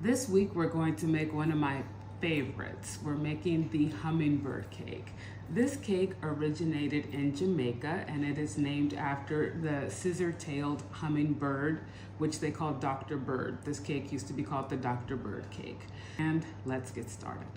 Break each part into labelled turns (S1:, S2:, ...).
S1: This week we're going to make one of my favorites. We're making the hummingbird cake. This cake originated in Jamaica and it is named after the scissor-tailed hummingbird, which they call Dr. Bird. This cake used to be called the Dr. Bird cake. And let's get started.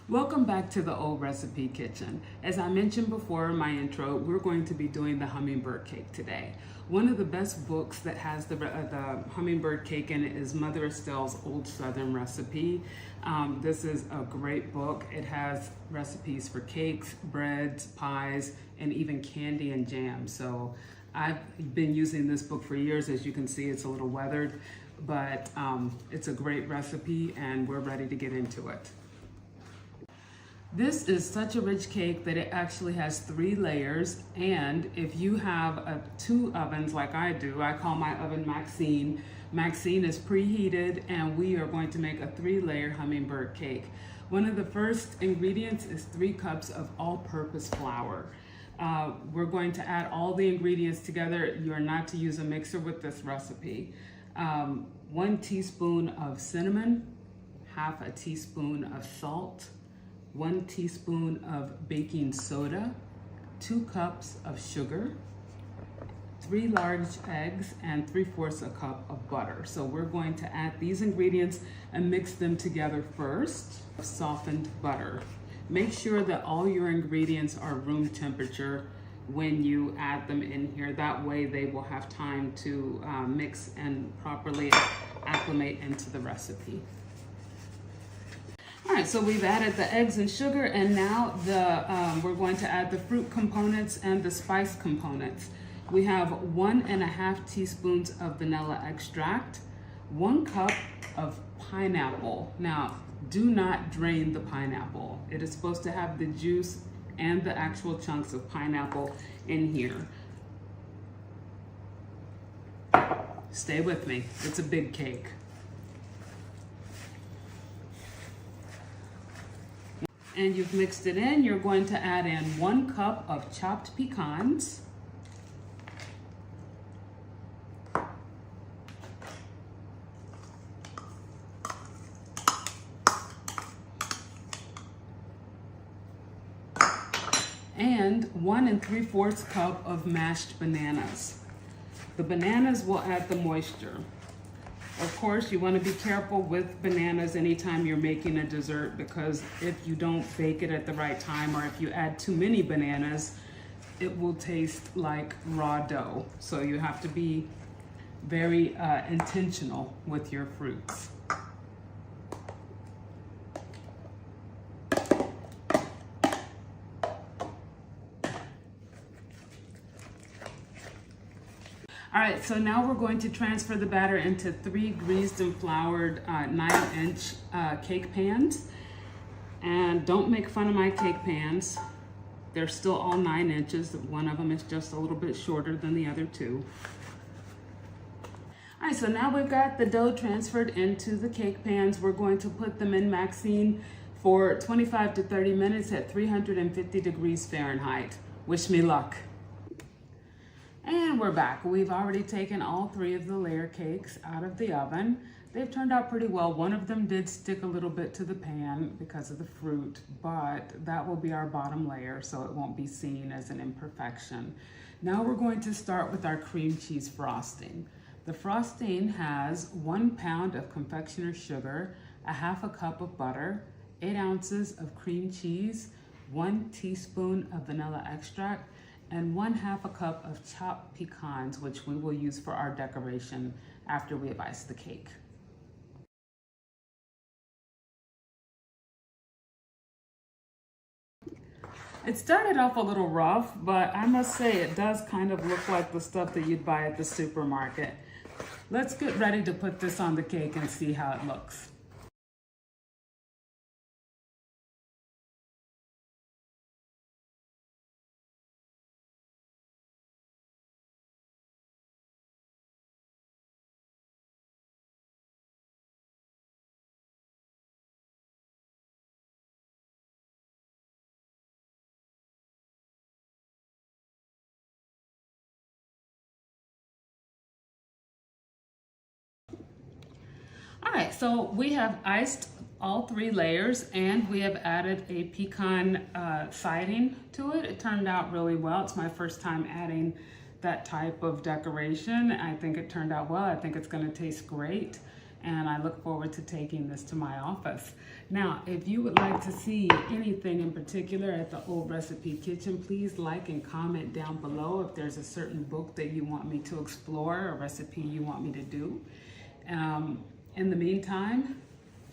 S1: Welcome back to the Old Recipe Kitchen. As I mentioned before in my intro, we're going to be doing the hummingbird cake today. One of the best books that has the hummingbird cake in it is Mother Estelle's Old Southern Recipe. This is a great book. It has recipes for cakes, breads, pies, and even candy and jam. So I've been using this book for years. As you can see, it's a little weathered, but it's a great recipe and we're ready to get into it. This is such a rich cake that it actually has 3 layers, and if you have 2 ovens like I do, I call my oven Maxine. Maxine is preheated and we are going to make a 3-layer hummingbird cake. One of the first ingredients is 3 cups of all-purpose flour. We're going to add all the ingredients together. You are not to use a mixer with this recipe. 1 teaspoon of cinnamon, half a teaspoon of salt, 1 teaspoon of baking soda, 2 cups of sugar, 3 large eggs, and 3/4 a cup of butter. So we're going to add these ingredients and mix them together first. Softened butter. Make sure that all your ingredients are room temperature when you add them in here. That way they will have time to mix and properly acclimate into the recipe. All right, so we've added the eggs and sugar, and now we're going to add the fruit components and the spice components. We have 1.5 teaspoons of vanilla extract, 1 cup of pineapple. Now, do not drain the pineapple. It is supposed to have the juice and the actual chunks of pineapple in here. Stay with me, it's a big cake. And you've mixed it in, you're going to add in 1 cup of chopped pecans, and 1 3/4 cup of mashed bananas. The bananas will add the moisture. Of course, you want to be careful with bananas anytime you're making a dessert, because if you don't bake it at the right time, or if you add too many bananas, it will taste like raw dough. So you have to be very intentional with your fruits. All right, so now we're going to transfer the batter into 3 greased and floured 9-inch cake pans. And don't make fun of my cake pans. They're still all 9 inches. One of them is just a little bit shorter than the other 2. All right, so now we've got the dough transferred into the cake pans. We're going to put them in Maxine for 25 to 30 minutes at 350 degrees Fahrenheit. Wish me luck. And we're back. We've already taken all 3 of the layer cakes out of the oven. They've turned out pretty well. One of them did stick a little bit to the pan because of the fruit, but that will be our bottom layer, so it won't be seen as an imperfection. Now we're going to start with our cream cheese frosting. The frosting has 1 pound of confectioner's sugar, 1/2 cup of butter, 8 ounces of cream cheese, 1 teaspoon of vanilla extract, and 1/2 cup of chopped pecans, which we will use for our decoration after we have iced the cake. It started off a little rough, but I must say it does kind of look like the stuff that you'd buy at the supermarket. Let's get ready to put this on the cake and see how it looks. All right, so we have iced all 3 layers and we have added a pecan siding to it. It turned out really well. It's my first time adding that type of decoration. I think it turned out well. I think it's gonna taste great. And I look forward to taking this to my office. Now, if you would like to see anything in particular at the Old Recipe Kitchen, please like and comment down below if there's a certain book that you want me to explore, a recipe you want me to do. In the meantime,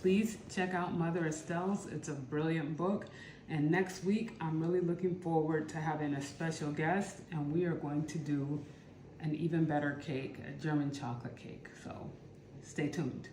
S1: please check out Mother Estelle's. It's a brilliant book. And next week, I'm really looking forward to having a special guest, and we are going to do an even better cake, a German chocolate cake. So stay tuned.